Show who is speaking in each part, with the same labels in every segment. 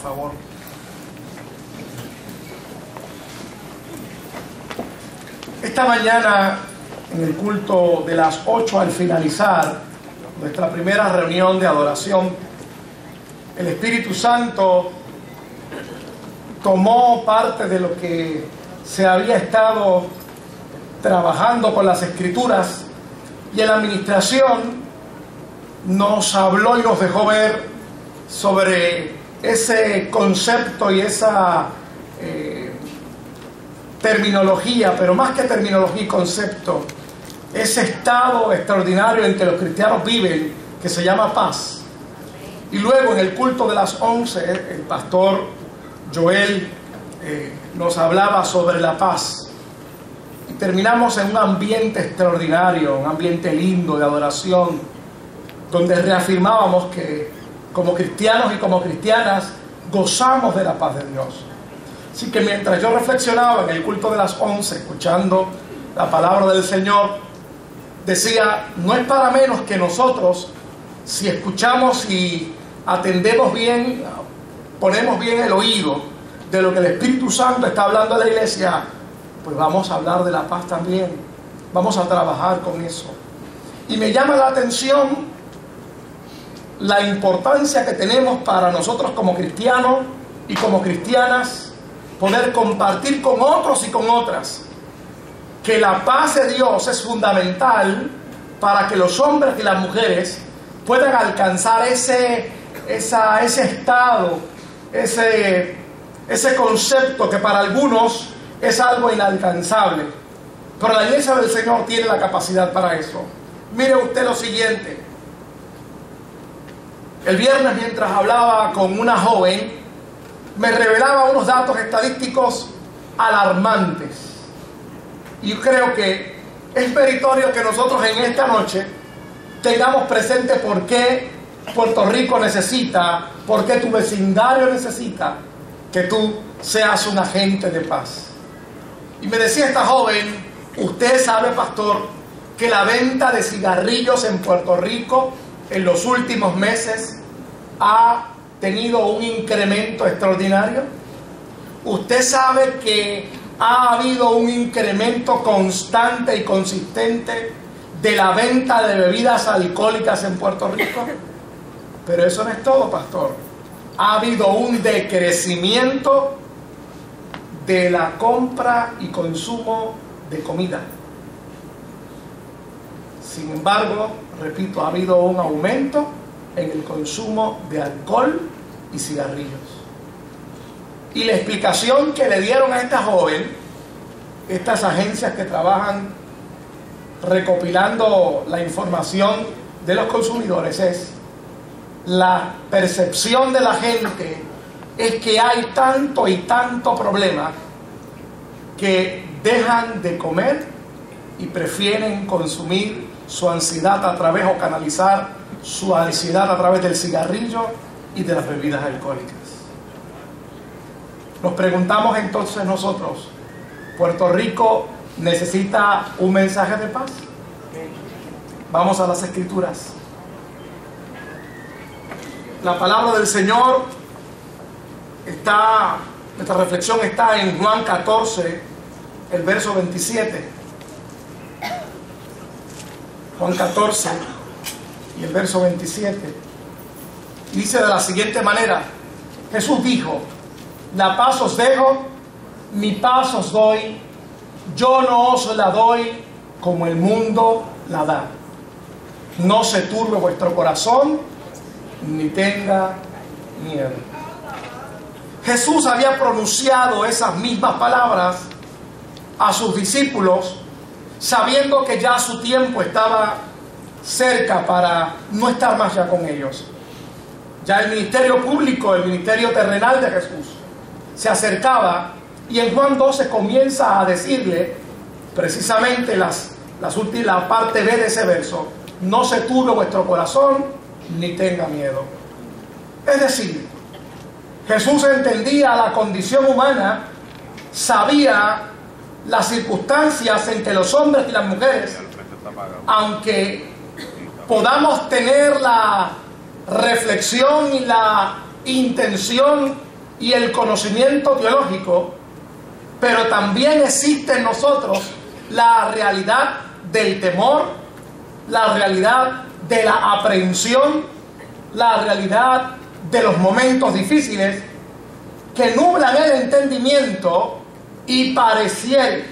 Speaker 1: favor. Esta mañana, en el culto de las 8 al finalizar nuestra primera reunión de adoración, el Espíritu Santo tomó parte de lo que se había estado trabajando con las Escrituras y en la administración nos habló y nos dejó ver sobre ese concepto y esa terminología, pero más que terminología y concepto, ese estado extraordinario en que los cristianos viven, que se llama paz. Y luego en el culto de las 11, el pastor Joel nos hablaba sobre la paz. Y terminamos en un ambiente extraordinario, un ambiente lindo de adoración, donde reafirmábamos que como cristianos y como cristianas gozamos de la paz de Dios. Así que mientras yo reflexionaba en el culto de las 11, escuchando la palabra del Señor, decía, no es para menos que nosotros, si escuchamos y atendemos bien, ponemos bien el oído de lo que el Espíritu Santo está hablando a la iglesia, pues vamos a hablar de la paz también, vamos a trabajar con eso. Y me llama la atención la importancia que tenemos para nosotros como cristianos y como cristianas, poder compartir con otros y con otras que la paz de Dios es fundamental para que los hombres y las mujeres puedan alcanzar ese estado, ese concepto que para algunos es algo inalcanzable, pero la iglesia del Señor tiene la capacidad para eso. Mire usted lo siguiente. El viernes, mientras hablaba con una joven, me revelaba unos datos estadísticos alarmantes. Y creo que es meritorio que nosotros en esta noche tengamos presente por qué Puerto Rico necesita, por qué tu vecindario necesita que tú seas un agente de paz. Y me decía esta joven, usted sabe, pastor, que la venta de cigarrillos en Puerto Rico en los últimos meses ha tenido un incremento extraordinario. Usted sabe que ha habido un incremento constante y consistente de la venta de bebidas alcohólicas en Puerto Rico. Pero eso no es todo, pastor. Ha habido un decrecimiento de la compra y consumo de comida. Sin embargo, repito, ha habido un aumento en el consumo de alcohol y cigarrillos. Y la explicación que le dieron a esta joven, estas agencias que trabajan recopilando la información de los consumidores, es la percepción de la gente es que hay tanto y tanto problema que dejan de comer y prefieren consumir su ansiedad a través o canalizar su ansiedad a través del cigarrillo y de las bebidas alcohólicas. Nos preguntamos entonces nosotros, ¿Puerto Rico necesita un mensaje de paz? Vamos a las Escrituras. La palabra del Señor está, nuestra reflexión está en Juan 14, el verso 27. Juan 14 y el verso 27. Dice de la siguiente manera: Jesús dijo, la paz os dejo, mi paz os doy, yo no os la doy como el mundo la da. No se turbe vuestro corazón, ni tenga miedo. Jesús había pronunciado esas mismas palabras a sus discípulos, sabiendo que ya su tiempo estaba cerca para no estar más ya con ellos. Ya el ministerio público, el ministerio terrenal de Jesús se acercaba, y en Juan 12 comienza a decirle precisamente la parte B de ese verso: no se turbe vuestro corazón ni tenga miedo. Es decir, Jesús entendía la condición humana, sabía las circunstancias en que los hombres y las mujeres, aunque podamos tener la reflexión y la intención y el conocimiento teológico, pero también existe en nosotros la realidad del temor, la realidad de la aprehensión, la realidad de los momentos difíciles que nublan el entendimiento y pareciera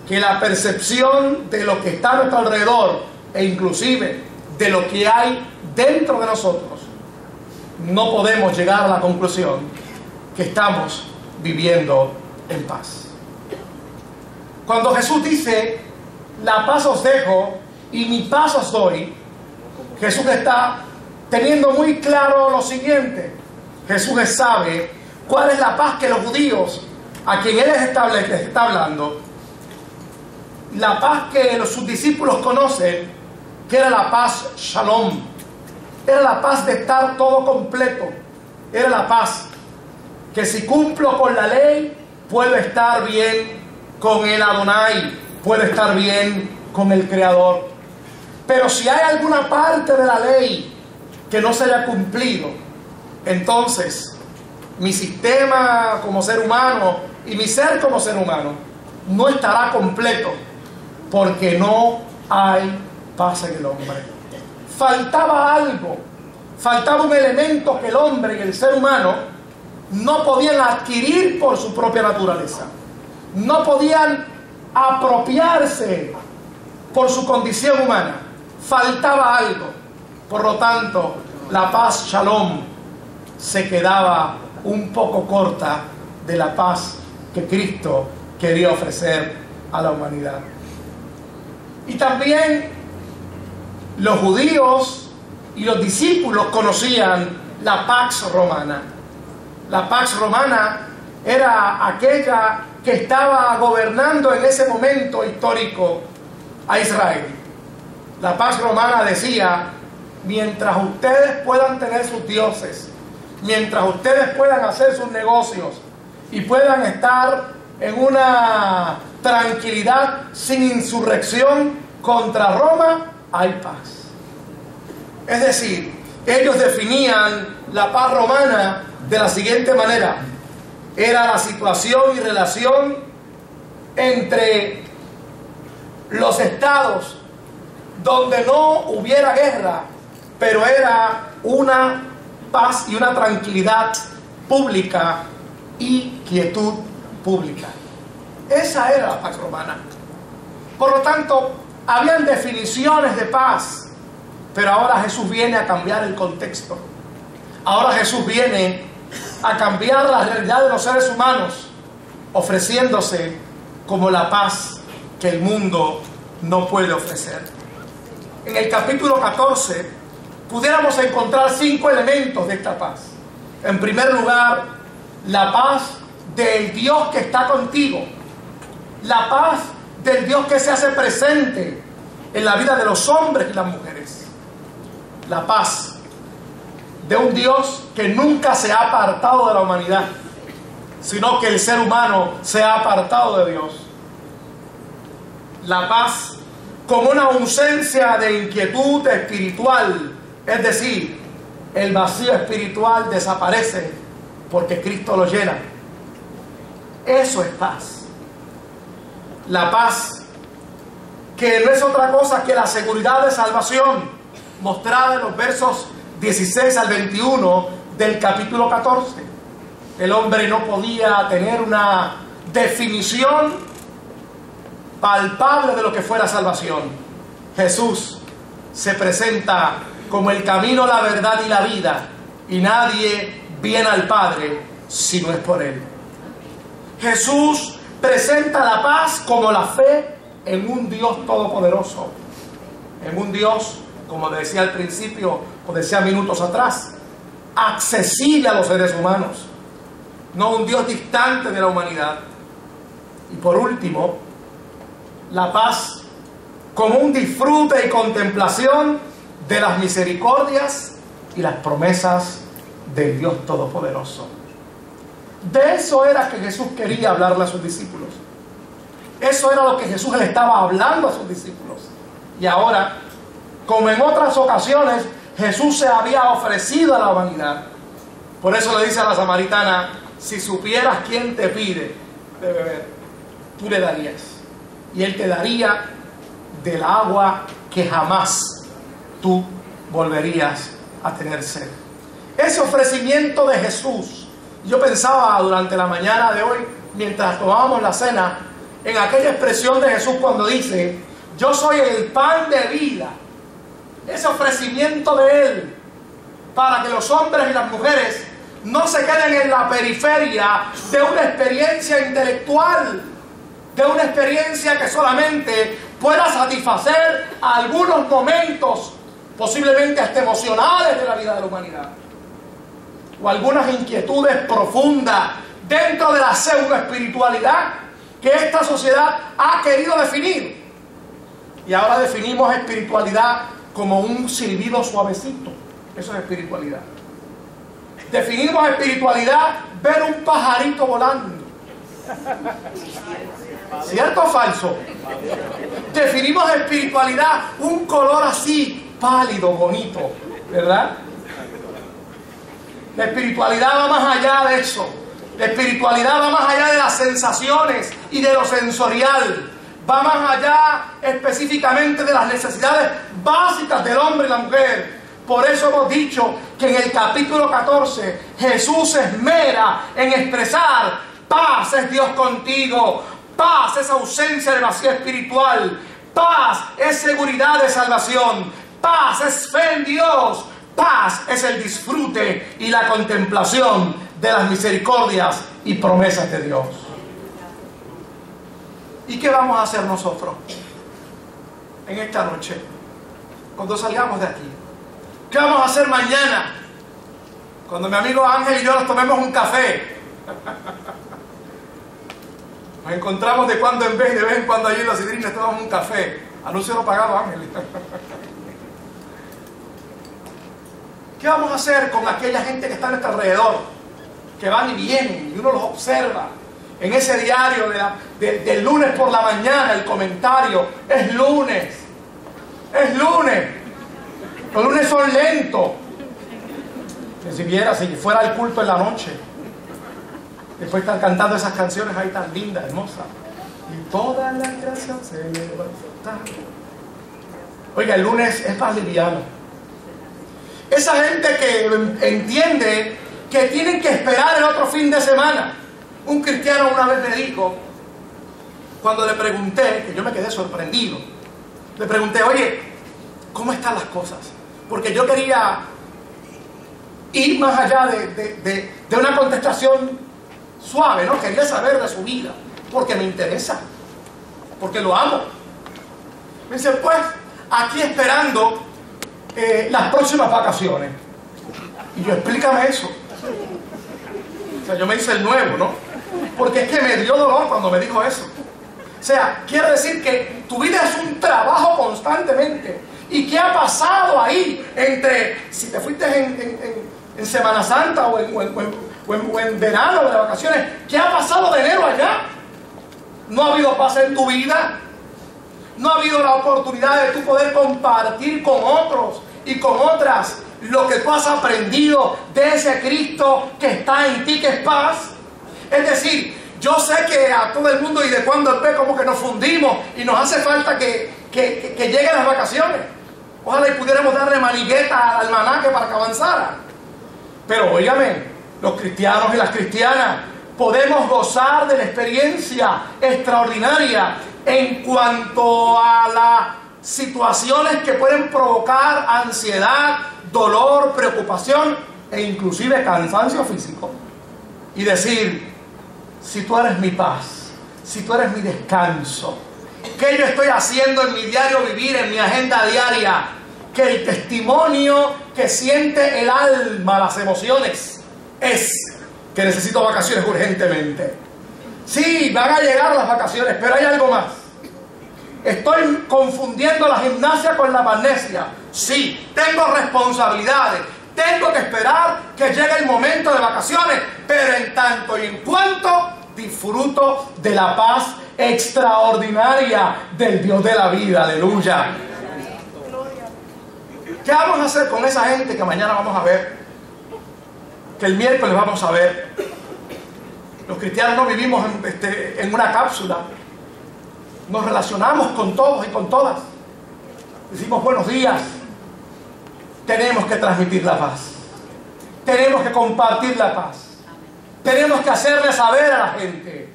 Speaker 1: que la percepción de lo que está a nuestro alrededor e inclusive de lo que hay dentro de nosotros, no podemos llegar a la conclusión que estamos viviendo en paz. Cuando Jesús dice, la paz os dejo y mi paz os doy, Jesús está teniendo muy claro lo siguiente. Jesús sabe cuál es la paz que los judíos, a quien Él les está hablando, la paz que sus discípulos conocen, que era la paz Shalom, era la paz de estar todo completo, era la paz que si cumplo con la ley, puedo estar bien con el Adonai, puedo estar bien con el Creador. Pero si hay alguna parte de la ley que no se haya cumplido, entonces mi sistema como ser humano y mi ser como ser humano no estará completo, porque no hay paz en el hombre. Faltaba algo, faltaba un elemento que el hombre y el ser humano no podían adquirir por su propia naturaleza, no podían apropiarse por su condición humana. Faltaba algo. Por lo tanto, la paz Shalom se quedaba un poco corta de la paz que Cristo quería ofrecer a la humanidad. Y también los judíos y los discípulos conocían la Pax Romana. La Pax Romana era aquella que estaba gobernando en ese momento histórico a Israel. La Pax Romana decía, mientras ustedes puedan tener sus dioses, mientras ustedes puedan hacer sus negocios y puedan estar en una tranquilidad sin insurrección contra Roma, hay paz. Es decir, ellos definían la paz romana de la siguiente manera: era la situación y relación entre los estados donde no hubiera guerra, pero era una paz y una tranquilidad pública y quietud pública. Esa era la paz romana. Por lo tanto, habían definiciones de paz, pero ahora Jesús viene a cambiar el contexto. Ahora Jesús viene a cambiar la realidad de los seres humanos, ofreciéndose como la paz que el mundo no puede ofrecer. En el capítulo 14 pudiéramos encontrar 5 elementos de esta paz. En primer lugar, la paz del Dios que está contigo, la paz del Dios que se hace presente en la vida de los hombres y las mujeres, la paz de un Dios que nunca se ha apartado de la humanidad, sino que el ser humano se ha apartado de Dios, la paz como una ausencia de inquietud espiritual, es decir, el vacío espiritual desaparece porque Cristo lo llena. Eso es paz. La paz que no es otra cosa que la seguridad de salvación mostrada en los versos 16 al 21 del capítulo 14. El hombre no podía tener una definición palpable de lo que fuera salvación. Jesús se presenta como el camino, la verdad y la vida, y nadie viene al Padre si no es por Él. Jesús presenta la paz como la fe en un Dios todopoderoso, en un Dios, como decía al principio, o decía minutos atrás, accesible a los seres humanos, no un Dios distante de la humanidad. Y por último, la paz como un disfrute y contemplación de las misericordias y las promesas del Dios Todopoderoso. De eso era que Jesús quería hablarle a sus discípulos. Eso era lo que Jesús le estaba hablando a sus discípulos. Y ahora, como en otras ocasiones, Jesús se había ofrecido a la humanidad. Por eso le dice a la samaritana, si supieras quién te pide de beber, tú le darías. Y él te daría del agua que jamás tú volverías a tener sed. Ese ofrecimiento de Jesús, yo pensaba durante la mañana de hoy, mientras tomábamos la cena, en aquella expresión de Jesús cuando dice, yo soy el pan de vida. Ese ofrecimiento de Él para que los hombres y las mujeres no se queden en la periferia de una experiencia intelectual, de una experiencia que solamente pueda satisfacer algunos momentos, posiblemente hasta emocionales, de la vida de la humanidad, o algunas inquietudes profundas dentro de la pseudoespiritualidad que esta sociedad ha querido definir. Y ahora definimos espiritualidad como un silbido suavecito. Eso es espiritualidad. Definimos espiritualidad ver un pajarito volando. ¿Cierto o falso? Definimos espiritualidad un color así, pálido, bonito, ¿verdad? La espiritualidad va más allá de eso. La espiritualidad va más allá de las sensaciones y de lo sensorial. Va más allá específicamente de las necesidades básicas del hombre y la mujer. Por eso hemos dicho que en el capítulo 14 Jesús se esmera en expresar: paz es Dios contigo, paz es ausencia de vacío espiritual, paz es seguridad de salvación, paz es fe en Dios, paz es el disfrute y la contemplación de las misericordias y promesas de Dios. ¿Y qué vamos a hacer nosotros en esta noche, cuando salgamos de aquí? ¿Qué vamos a hacer mañana, cuando mi amigo Ángel y yo nos tomemos un café? Nos encontramos de cuando en vez, de vez en cuando allí en la Sidrina tomamos un café. Anuncio no pagado, Ángel. ¿Qué vamos a hacer con aquella gente que está a nuestro alrededor, que van y vienen y uno los observa? En ese diario del lunes por la mañana, el comentario: es lunes, es lunes. Los lunes son lentos. Si fuera el culto en la noche, después de estar cantando esas canciones ahí tan lindas, hermosas, y toda la creación se levanta. Oiga, el lunes es más liviano. Esa gente que entiende que tienen que esperar el otro fin de semana. Un cristiano una vez me dijo, cuando le pregunté, que yo me quedé sorprendido, le pregunté: oye, ¿cómo están las cosas? Porque yo quería ir más allá de una contestación suave, ¿no? Quería saber de su vida, porque me interesa, porque lo amo. Me dice: pues, aquí esperando las próximas vacaciones. Y yo: explícame eso. O sea, yo me hice el nuevo, ¿no? Porque es que me dio dolor cuando me dijo eso. O sea, quiere decir que tu vida es un trabajo constantemente. ¿Y qué ha pasado ahí entre, si te fuiste en Semana Santa o en verano o de vacaciones, qué ha pasado de enero allá? No ha habido paz en tu vida. No ha habido la oportunidad de tú poder compartir con otros y con otras lo que tú has aprendido de ese Cristo que está en ti, que es paz. Es decir, yo sé que a todo el mundo y de cuando en vez como que nos fundimos y nos hace falta que lleguen las vacaciones. Ojalá y pudiéramos darle manigueta al almanaque para que avanzara. Pero óigame, los cristianos y las cristianas podemos gozar de la experiencia extraordinaria en cuanto a las situaciones que pueden provocar ansiedad, dolor, preocupación e inclusive cansancio físico. Y decir: si tú eres mi paz, si tú eres mi descanso, ¿qué yo estoy haciendo en mi diario vivir, en mi agenda diaria? Que el testimonio que siente el alma, las emociones, es que necesito vacaciones urgentemente. Sí, van a llegar las vacaciones, pero hay algo más. Estoy confundiendo la gimnasia con la magnesia. Sí, tengo responsabilidades. Tengo que esperar que llegue el momento de vacaciones, pero en tanto y en cuanto disfruto de la paz extraordinaria del Dios de la vida. Aleluya. ¿Qué vamos a hacer con esa gente que mañana vamos a ver? que el miércoles vamos a ver. Los cristianos no vivimos en una cápsula. Nos relacionamos con todos y con todas. Decimos buenos días. Tenemos que transmitir la paz. Tenemos que compartir la paz. Tenemos que hacerle saber a la gente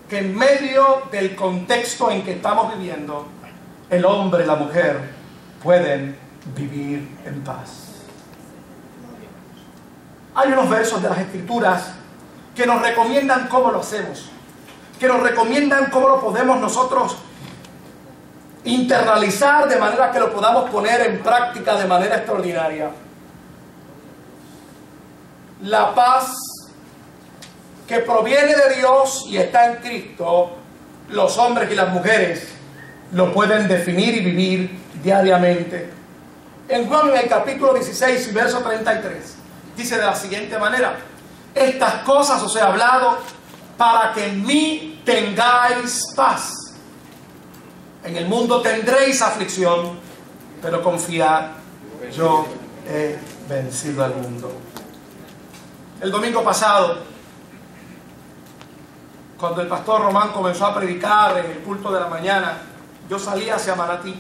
Speaker 1: que en medio del contexto en que estamos viviendo, el hombre y la mujer pueden vivir en paz. Hay unos versos de las Escrituras que nos recomiendan cómo lo hacemos, que nos recomiendan cómo lo podemos nosotros internalizar de manera que lo podamos poner en práctica de manera extraordinaria. La paz que proviene de Dios y está en Cristo, los hombres y las mujeres lo pueden definir y vivir diariamente. En Juan, en el capítulo 16 y verso 33, dice de la siguiente manera: estas cosas os he hablado para que en mí tengáis paz. En el mundo tendréis aflicción, pero confiad, yo he vencido al mundo. El domingo pasado, cuando el pastor Román comenzó a predicar en el culto de la mañana, yo salí hacia Manatí,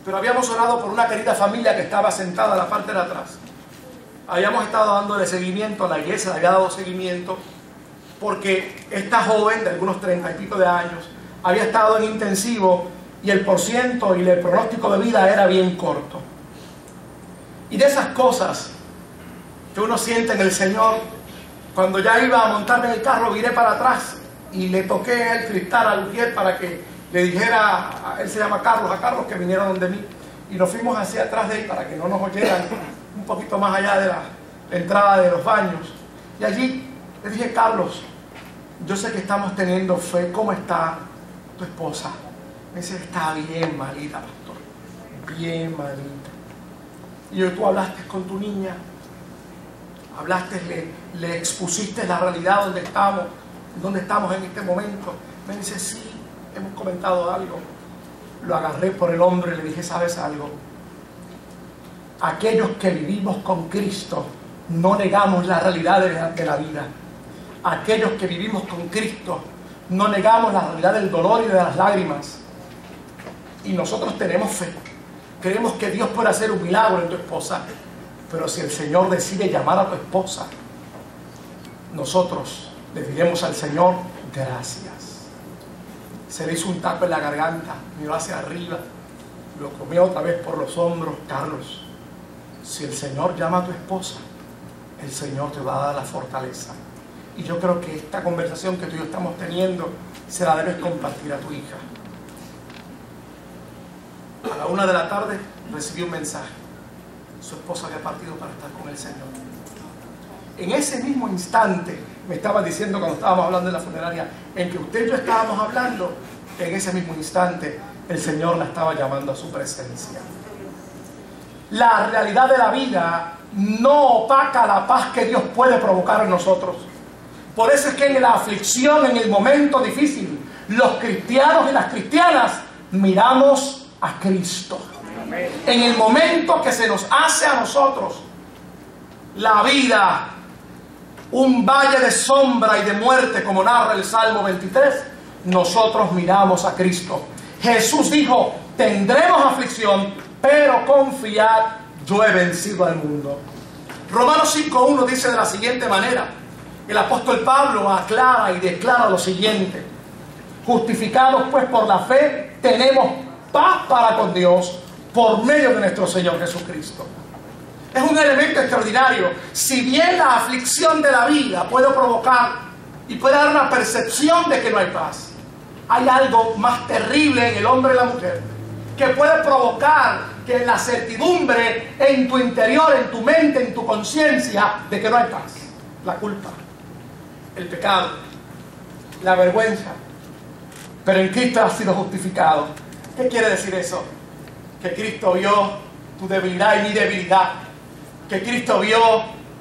Speaker 1: pero habíamos orado por una querida familia que estaba sentada en la parte de atrás. Habíamos estado dándole seguimiento a la iglesia, le había dado seguimiento, porque esta joven de algunos 30 y pico de años había estado en intensivo y el porciento y el pronóstico de vida era bien corto. Y de esas cosas que uno siente en el Señor, cuando ya iba a montarme en el carro, viré para atrás y le toqué el cristal al Ujier para que le dijera, él se llama Carlos, a Carlos, que vinieron donde mí, y nos fuimos hacia atrás de él para que no nos oyeran, un poquito más allá de la entrada de los baños. Y allí le dije: Carlos, yo sé que estamos teniendo fe, ¿cómo está tu esposa? Me dice: está bien malita, pastor, bien malita. Y yo: tú hablaste con tu niña, hablaste, le expusiste la realidad donde estamos en este momento. Me dice: sí, hemos comentado algo. Lo agarré por el hombro y le dije: ¿sabes algo? Aquellos que vivimos con Cristo no negamos la realidad de la vida. Aquellos que vivimos con Cristo no negamos la realidad del dolor y de las lágrimas. Y nosotros tenemos fe. Creemos que Dios puede hacer un milagro en tu esposa. Pero si el Señor decide llamar a tu esposa, nosotros le diremos al Señor: gracias. Se le hizo un taco en la garganta, miró hacia arriba, lo comió otra vez por los hombros. Carlos, si el Señor llama a tu esposa, el Señor te va a dar la fortaleza. Y yo creo que esta conversación que tú y yo estamos teniendo se la debes compartir a tu hija. A la 1 de la tarde recibí un mensaje. Su esposa había partido para estar con el Señor. En ese mismo instante, me estaba diciendo cuando estábamos hablando de la funeraria, en que usted y yo estábamos hablando, en ese mismo instante el Señor la estaba llamando a su presencia. La realidad de la vida no opaca la paz que Dios puede provocar en nosotros. Por eso es que en la aflicción, en el momento difícil, los cristianos y las cristianas miramos a Cristo. En el momento que se nos hace a nosotros la vida un valle de sombra y de muerte, como narra el Salmo 23, nosotros miramos a Cristo. Jesús dijo: tendremos aflicción, pero confiad, yo he vencido al mundo. Romanos 5:1 dice de la siguiente manera: el apóstol Pablo aclara y declara lo siguiente: justificados pues por la fe, tenemos paz para con Dios por medio de nuestro Señor Jesucristo. Es un elemento extraordinario. Si bien la aflicción de la vida puede provocar y puede dar una percepción de que no hay paz, hay algo más terrible en el hombre y la mujer que puede provocar que la certidumbre en tu interior, en tu mente, en tu conciencia, de que no hay paz. La culpa, el pecado, la vergüenza. Pero en Cristo has sido justificado. ¿Qué quiere decir eso? Que Cristo vio tu debilidad y mi debilidad. Que Cristo vio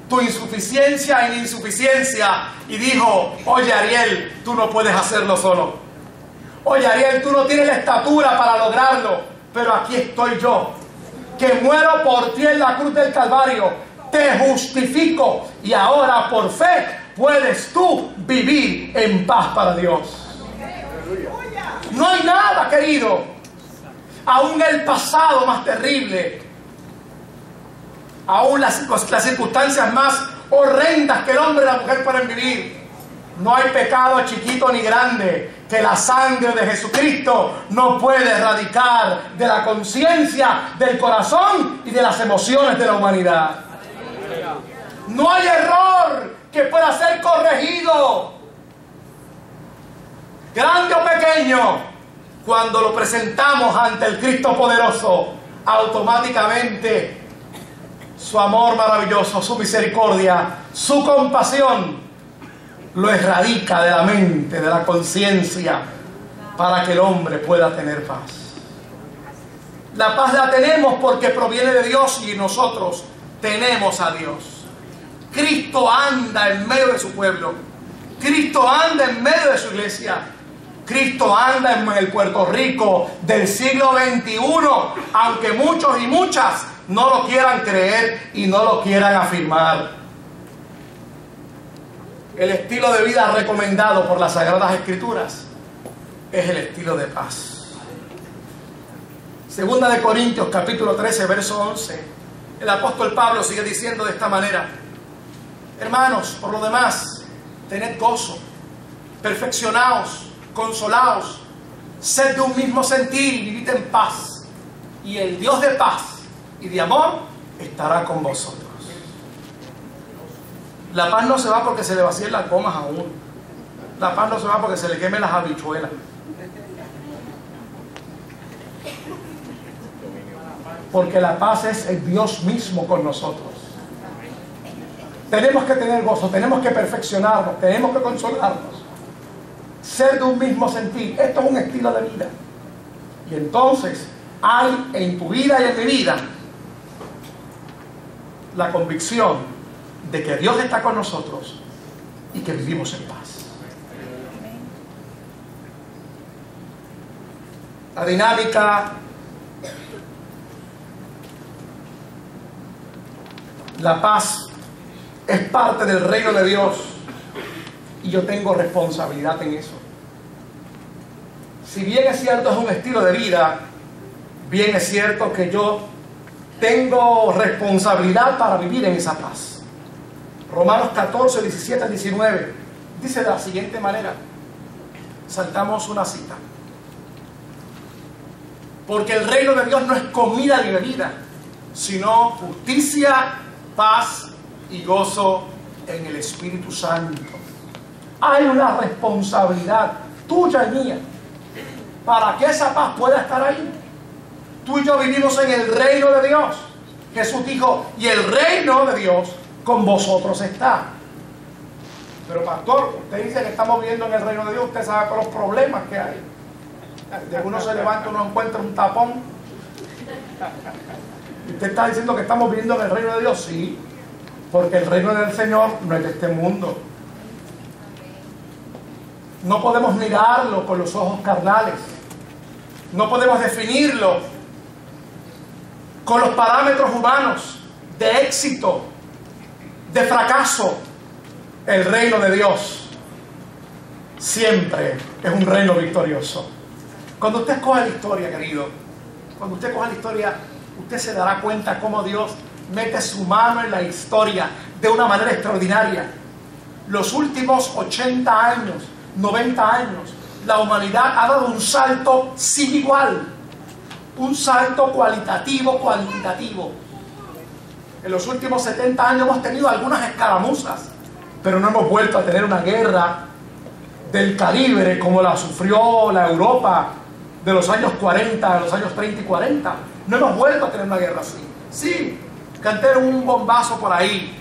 Speaker 1: tu insuficiencia y mi insuficiencia y dijo: oye, Ariel, tú no puedes hacerlo solo. Oye, Ariel, tú no tienes la estatura para lograrlo, pero aquí estoy yo, que muero por ti en la cruz del Calvario, te justifico y ahora por fe puedes tú vivir en paz para Dios. No hay nada, querido, aún el pasado más terrible, aún las circunstancias más horrendas que el hombre y la mujer pueden vivir. No hay pecado chiquito ni grande que la sangre de Jesucristo no puede erradicar de la conciencia, del corazón y de las emociones de la humanidad. No hay error que pueda ser corregido, grande o pequeño. Cuando lo presentamos ante el Cristo poderoso, automáticamente su amor maravilloso, su misericordia, su compasión lo erradica de la mente, de la conciencia, para que el hombre pueda tener paz. La paz la tenemos porque proviene de Dios y nosotros tenemos a Dios. Cristo anda en medio de su pueblo. Cristo anda en medio de su iglesia. Cristo anda en el Puerto Rico del siglo XXI, aunque muchos y muchas no lo quieran creer y no lo quieran afirmar. El estilo de vida recomendado por las Sagradas Escrituras es el estilo de paz. Segunda de Corintios, capítulo 13, verso 11. El apóstol Pablo sigue diciendo de esta manera: hermanos, por lo demás, tened gozo, perfeccionaos, consolaos, sed de un mismo sentir y vivid en paz. Y el Dios de paz y de amor estará con vosotros. La paz no se va porque se le vacíen las gomas a uno. La paz no se va porque se le quemen las habichuelas. Porque la paz es el Dios mismo con nosotros. Tenemos que tener gozo, tenemos que perfeccionarnos, tenemos que consolarnos, ser de un mismo sentir. Esto es un estilo de vida. Y entonces hay en tu vida y en mi vida la convicción de que Dios está con nosotros y que vivimos en paz. La dinámica, la paz es parte del reino de Dios y yo tengo responsabilidad en eso. Si bien es cierto es un estilo de vida, bien es cierto que yo tengo responsabilidad para vivir en esa paz. Romanos 14, 17 al 19 dice de la siguiente manera. Saltamos una cita. Porque el reino de Dios no es comida ni bebida, sino justicia, paz y gozo en el Espíritu Santo. Hay una responsabilidad tuya y mía para que esa paz pueda estar ahí. Tú y yo vivimos en el reino de Dios. Jesús dijo, y el reino de Dios con vosotros está. Pero pastor, usted dice que estamos viviendo en el reino de Dios, usted sabe por los problemas que hay. De uno se levanta, uno encuentra un tapón. ¿Y usted está diciendo que estamos viviendo en el reino de Dios? Sí, porque el reino del Señor no es de este mundo. No podemos mirarlo con los ojos carnales. No podemos definirlo con los parámetros humanos de éxito, de fracaso. El reino de Dios siempre es un reino victorioso. Cuando usted coge la historia, querido, cuando usted coge la historia, usted se dará cuenta cómo Dios mete su mano en la historia de una manera extraordinaria. Los últimos 80 años, 90 años, la humanidad ha dado un salto sin igual, un salto cualitativo, cuantitativo. En los últimos 70 años hemos tenido algunas escaramuzas, pero no hemos vuelto a tener una guerra del calibre como la sufrió la Europa de los años 40, de los años 30 y 40. No hemos vuelto a tener una guerra así. Sí, cantaron un bombazo por ahí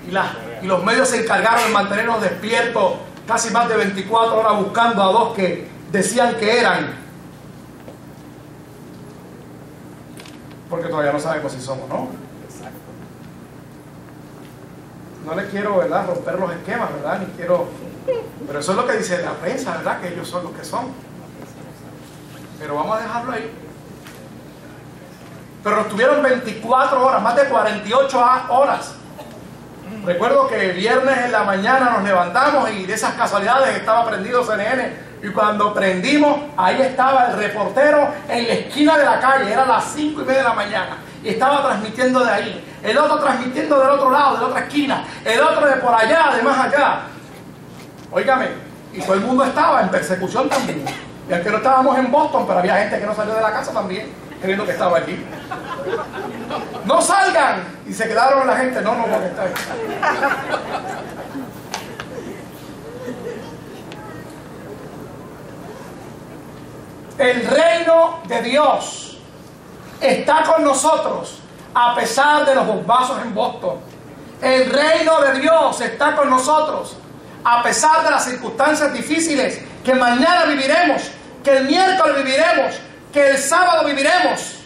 Speaker 1: y los medios se encargaron de mantenernos despiertos casi más de 24 horas buscando a dos que decían que eran, porque todavía no sabemos si somos, ¿no? No le quiero, ¿verdad?, romper los esquemas, ¿verdad? Ni quiero, pero eso es lo que dice la prensa, ¿verdad?, que ellos son los que son. Pero vamos a dejarlo ahí. Pero nos tuvieron 24 horas, más de 48 horas Recuerdo que viernes en la mañana nos levantamos y de esas casualidades estaba prendido CNN, y cuando prendimos, ahí estaba el reportero en la esquina de la calle, eran las 5:30 de la mañana, y estaba transmitiendo de ahí, el otro transmitiendo del otro lado, de la otra esquina, el otro de por allá, de más allá. Óigame, y todo el mundo estaba en persecución también. Y aunque no estábamos en Boston, pero había gente que no salió de la casa también, creyendo que estaba aquí. ¡No salgan! Y se quedaron la gente, no, porque está ahí. El reino de Dios está con nosotros a pesar de los bombazos en Boston. El reino de Dios está con nosotros a pesar de las circunstancias difíciles que mañana viviremos, que el miércoles viviremos, que el sábado viviremos.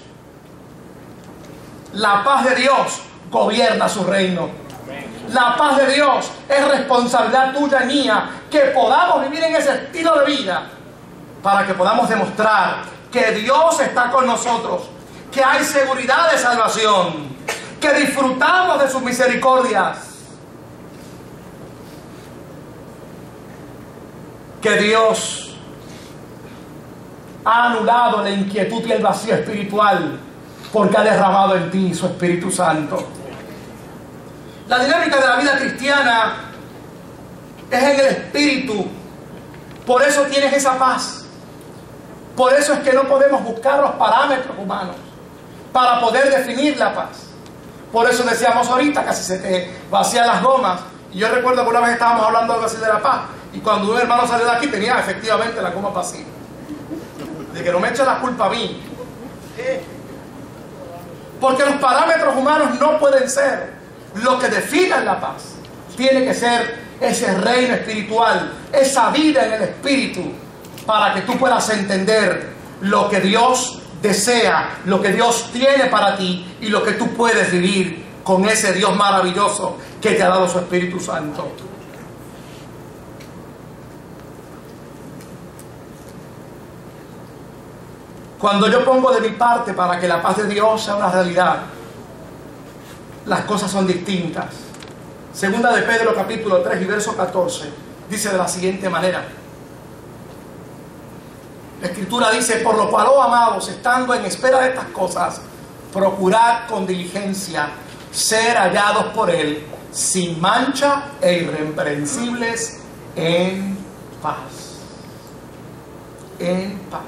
Speaker 1: La paz de Dios gobierna su reino. La paz de Dios es responsabilidad tuya y mía, que podamos vivir en ese estilo de vida para que podamos demostrar que Dios está con nosotros, que hay seguridad de salvación, que disfrutamos de sus misericordias, que Dios ha anulado la inquietud y el vacío espiritual porque ha derramado en ti su Espíritu Santo. La dinámica de la vida cristiana es en el Espíritu. Por eso tienes esa paz. Por eso es que no podemos buscar los parámetros humanos para poder definir la paz. Por eso decíamos ahorita, casi se te vacían las gomas. Y yo recuerdo que una vez estábamos hablando algo así de la paz, y cuando un hermano salió de aquí tenía efectivamente la goma vacía. De que no me eche la culpa a mí. Porque los parámetros humanos no pueden ser lo que definan la paz. Tiene que ser ese reino espiritual, esa vida en el Espíritu, para que tú puedas entender lo que Dios desea, lo que Dios tiene para ti y lo que tú puedes vivir con ese Dios maravilloso que te ha dado su Espíritu Santo. Cuando yo pongo de mi parte para que la paz de Dios sea una realidad, las cosas son distintas. Segunda de Pedro capítulo 3 y verso 14 dice de la siguiente manera. La Escritura dice: por lo cual, oh amados, estando en espera de estas cosas, procurad con diligencia ser hallados por Él, sin mancha e irreprensibles, en paz. En paz.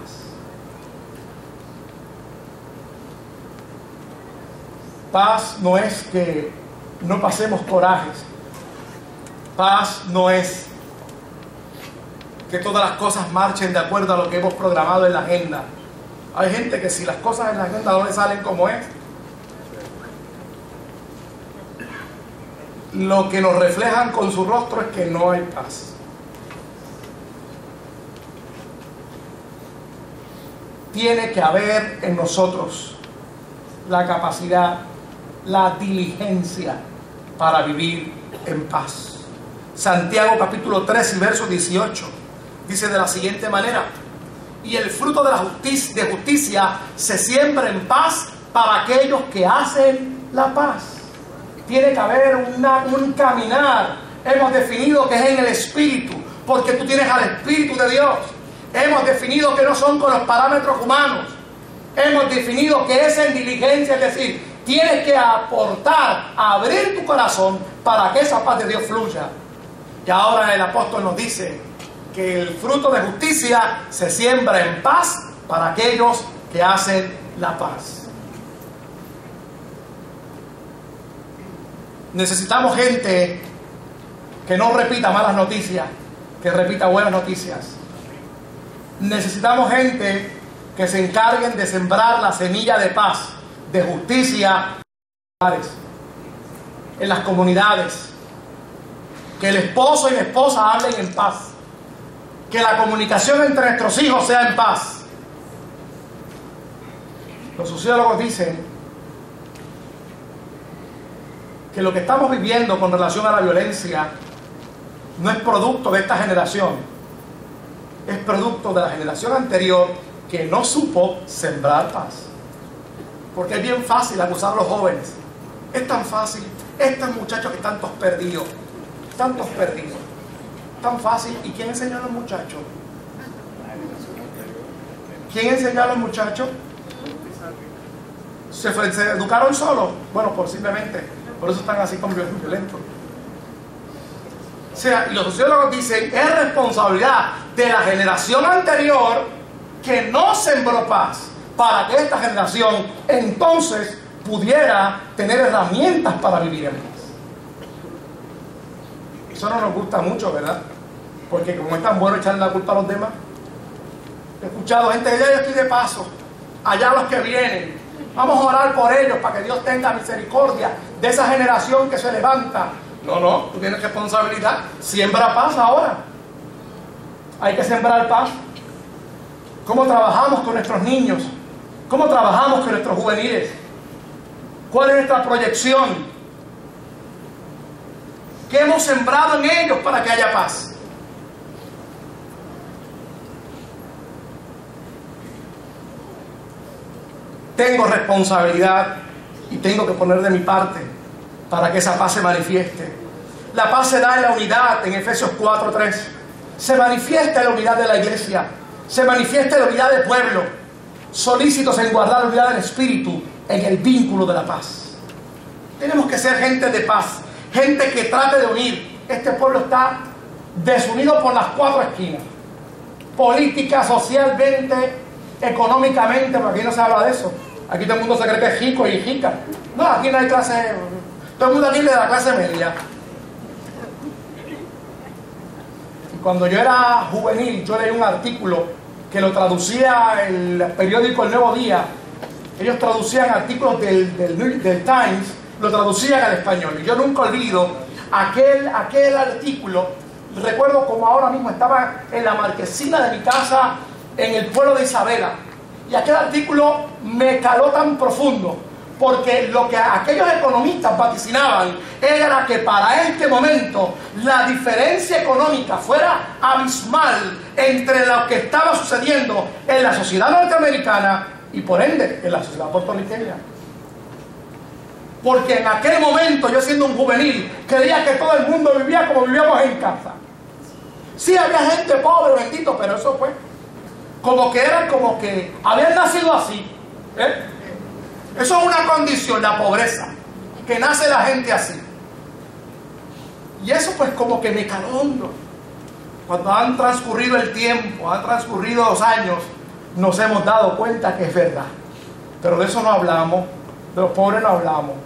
Speaker 1: Paz no es que no pasemos corajes. Paz no es que todas las cosas marchen de acuerdo a lo que hemos programado en la agenda. Hay gente que si las cosas en la agenda no le salen como es, lo que nos reflejan con su rostro es que no hay paz. Tiene que haber en nosotros la capacidad, la diligencia para vivir en paz. Santiago capítulo 3 y verso 18 dice de la siguiente manera: y el fruto de la justicia se siembra en paz para aquellos que hacen la paz. Tiene que haber un caminar. Hemos definido que es en el Espíritu, porque tú tienes al Espíritu de Dios. Hemos definido que no son con los parámetros humanos. Hemos definido que es en diligencia, es decir, tienes que aportar, abrir tu corazón para que esa paz de Dios fluya. Y ahora el apóstol nos dice que el fruto de justicia se siembra en paz para aquellos que hacen la paz. Necesitamos gente que no repita malas noticias, que repita buenas noticias. Necesitamos gente que se encarguen de sembrar la semilla de paz, de justicia en las comunidades. Que el esposo y la esposa hablen en paz. Que la comunicación entre nuestros hijos sea en paz. Los sociólogos dicen que lo que estamos viviendo con relación a la violencia no es producto de esta generación, es producto de la generación anterior que no supo sembrar paz. Porque es bien fácil acusar a los jóvenes. Es tan fácil. Estos muchachos que están todos perdidos, tan fácil. ¿Y quién enseñó a los muchachos? ¿Quién enseñó a los muchachos? ¿Se educaron solos? Bueno, posiblemente. Por eso están así como violentos. O sea, y los sociólogos dicen, es responsabilidad de la generación anterior que no sembró paz, para que esta generación entonces pudiera tener herramientas para vivir en paz. Eso no nos gusta mucho, ¿verdad? Porque como es tan bueno echarle la culpa a los demás. He escuchado gente, ya yo estoy de paso, allá los que vienen, vamos a orar por ellos para que Dios tenga misericordia de esa generación que se levanta. No, tú tienes responsabilidad. Siembra paz ahora. Hay que sembrar paz. ¿Cómo trabajamos con nuestros niños? ¿Cómo trabajamos con nuestros juveniles? ¿Cuál es nuestra proyección? ¿Qué hemos sembrado en ellos para que haya paz? Tengo responsabilidad y tengo que poner de mi parte para que esa paz se manifieste. La paz se da en la unidad, en Efesios 4:3. Se manifiesta en la unidad de la iglesia, se manifiesta en la unidad del pueblo, solícitos en guardar la unidad del espíritu, en el vínculo de la paz. Tenemos que ser gente de paz, gente que trate de unir. Este pueblo está desunido por las cuatro esquinas, política, socialmente, económicamente, porque aquí no se habla de eso. Aquí todo el mundo se cree que es rico y rica. No, aquí no hay clase, todo el mundo aquí es de la clase media. Y cuando yo era juvenil, yo leí un artículo que lo traducía el periódico El Nuevo Día. Ellos traducían artículos del Times, lo traducían al español. Y yo nunca olvido aquel artículo. Recuerdo como ahora mismo estaba en la marquesina de mi casa en el pueblo de Isabela. Y aquel artículo me caló tan profundo, porque lo que aquellos economistas vaticinaban era que para este momento la diferencia económica fuera abismal entre lo que estaba sucediendo en la sociedad norteamericana y por ende en la sociedad puertorriqueña. Porque en aquel momento, yo siendo un juvenil, creía que todo el mundo vivía como vivíamos en casa. Sí, había gente pobre, bendito, pero eso fue como que eran como que habían nacido así. Eso es una condición, la pobreza, que nace la gente así. Y eso pues como que me caló hondo. Cuando han transcurrido el tiempo, han transcurrido los años, nos hemos dado cuenta que es verdad. Pero de eso no hablamos, de los pobres no hablamos.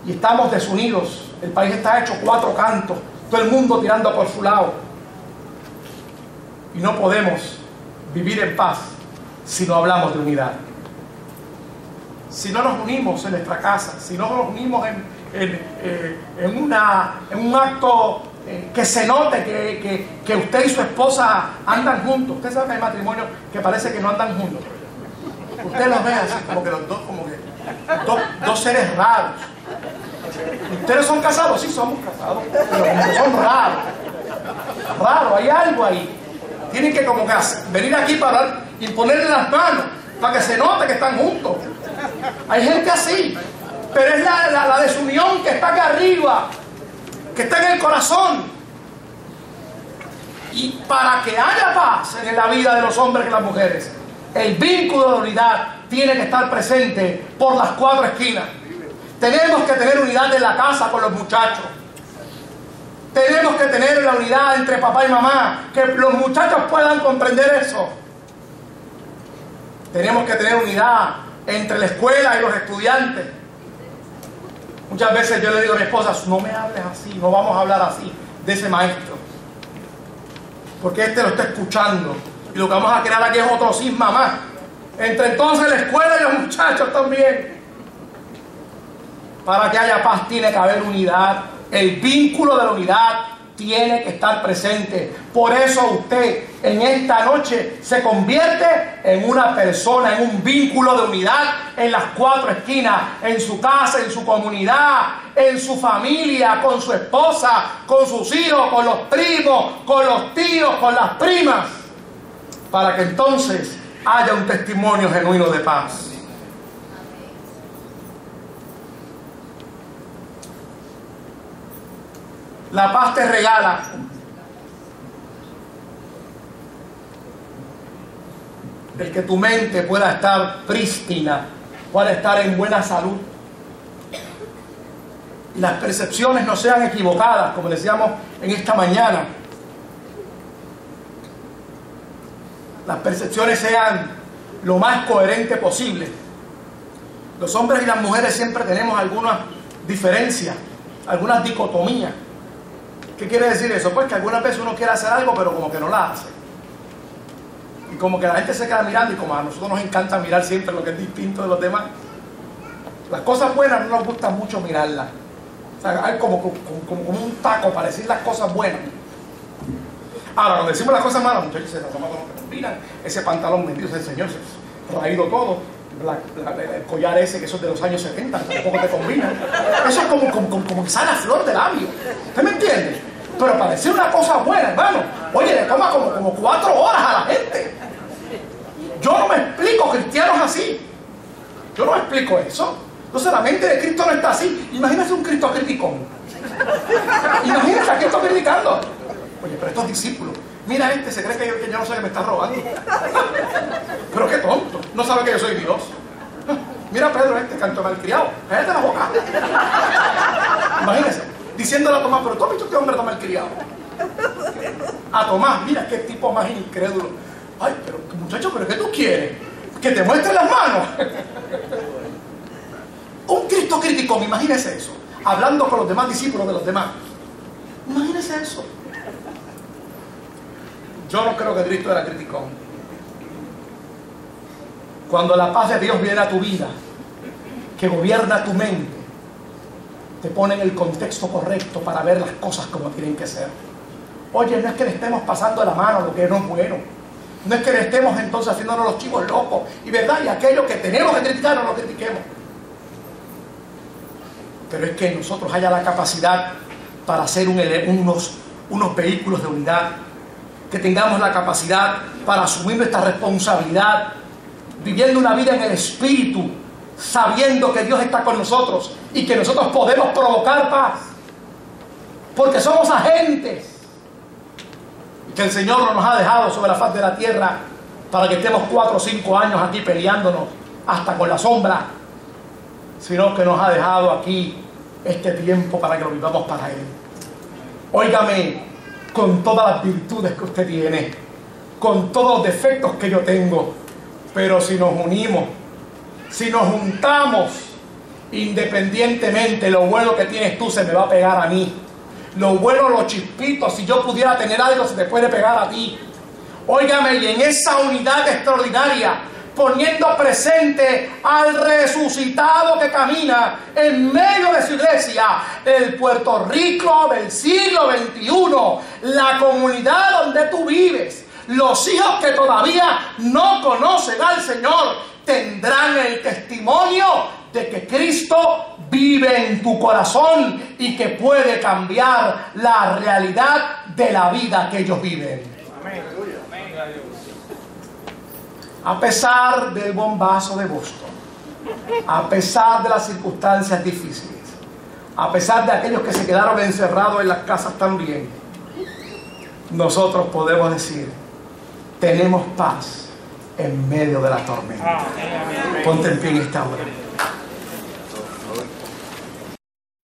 Speaker 1: Y estamos desunidos. El país está hecho cuatro cantos, todo el mundo tirando por su lado. Y no podemos vivir en paz si no hablamos de unidad. Si no nos unimos en nuestra casa, si no nos unimos en un acto que se note que usted y su esposa andan juntos. Usted sabe que hay matrimonios que parece que no andan juntos. Usted los ve así como que los dos, como que dos seres raros. ¿Ustedes son casados? Sí, somos casados, pero son raros. Raro, hay algo ahí. Tienen que como que venir aquí para y ponerle las manos para que se note que están juntos. Hay gente así, pero es la desunión que está acá arriba, que está en el corazón. Y para que haya paz en la vida de los hombres y las mujeres, el vínculo de unidad tiene que estar presente por las cuatro esquinas. Tenemos que tener unidad en la casa con los muchachos. Tenemos que tener la unidad entre papá y mamá, que los muchachos puedan comprender eso. Tenemos que tener unidad entre la escuela y los estudiantes. Muchas veces yo le digo a mi esposa, no me hables así, no vamos a hablar así de ese maestro, porque este lo está escuchando y lo que vamos a crear aquí es otro cisma más entre entonces la escuela y los muchachos también. Para que haya paz tiene que haber unidad. El vínculo de la unidad tiene que estar presente. Por eso usted en esta noche se convierte en una persona, en un vínculo de unidad en las cuatro esquinas, en su casa, en su comunidad, en su familia, con su esposa, con sus hijos, con los primos, con los tíos, con las primas, para que entonces haya un testimonio genuino de paz. La paz te regala el que tu mente pueda estar prístina, pueda estar en buena salud. Y las percepciones no sean equivocadas, como decíamos en esta mañana. Las percepciones sean lo más coherentes posible. Los hombres y las mujeres siempre tenemos algunas diferencias, algunas dicotomías. ¿Qué quiere decir eso? Pues que algunas veces uno quiere hacer algo, pero como que no la hace. Y como que la gente se queda mirando, y como a nosotros nos encanta mirar siempre lo que es distinto de los demás. Las cosas buenas no nos gusta mucho mirarlas. O sea, hay como un taco para decir las cosas buenas. Ahora, cuando decimos las cosas malas, muchachos, se las toman como que combinan. Ese pantalón vendido, ese señor se ha ido todo. El collar ese, que eso es de los años 70, tampoco te combina. Eso es como que sale a flor de labio. ¿Usted me entiende? Pero para decir una cosa buena, hermano, oye, le toma como 4 horas a la gente. Yo no me explico cristianos así. Yo no me explico eso. Entonces la mente de Cristo no está así. Imagínese un Cristo criticón. Imagínese a Cristo criticando. Oye, pero estos discípulos, mira se cree que yo no sé que me está robando. Pero qué tonto, no sabe que yo soy Dios. Mira Pedro canto malcriado, cállate la boca. Imagínese, diciéndole a Tomás, pero tú has visto que hombre está malcriado. A Tomás, mira qué tipo más incrédulo. Ay, pero muchacho, ¿pero qué tú quieres? Que te muestre las manos. Un Cristo criticón, imagínese eso. Hablando con los demás discípulos de los demás. Imagínese eso. Yo no creo que Cristo era criticón. Cuando la paz de Dios viene a tu vida, que gobierna tu mente, te pone en el contexto correcto para ver las cosas como tienen que ser. Oye, no es que le estemos pasando la mano a lo que no es bueno. No es que le estemos entonces haciéndonos los chivos locos. Y verdad, y aquello que tenemos que criticar, no lo critiquemos. Pero es que en nosotros haya la capacidad para ser unos vehículos de unidad. Que tengamos la capacidad para asumir nuestra responsabilidad, viviendo una vida en el Espíritu, sabiendo que Dios está con nosotros y que nosotros podemos provocar paz, porque somos agentes, y que el Señor no nos ha dejado sobre la faz de la tierra para que estemos 4 o 5 años aquí peleándonos hasta con la sombra, sino que nos ha dejado aquí este tiempo para que lo vivamos para Él. Óigame, con todas las virtudes que usted tiene, con todos los defectos que yo tengo, pero si nos unimos, si nos juntamos, independientemente, lo bueno que tienes tú se me va a pegar a mí. Lo bueno, los chispitos, si yo pudiera tener algo, se te puede pegar a ti. Óigame, y en esa unidad extraordinaria, poniendo presente al resucitado que camina en medio de su iglesia, el Puerto Rico del siglo XXI, la comunidad donde tú vives, los hijos que todavía no conocen al Señor, tendrán el testimonio de que Cristo vive en tu corazón y que puede cambiar la realidad de la vida que ellos viven. Amén. A pesar del bombazo de Boston, a pesar de las circunstancias difíciles, a pesar de aquellos que se quedaron encerrados en las casas también, nosotros podemos decir, tenemos paz en medio de la tormenta. Ponte en pie en esta hora.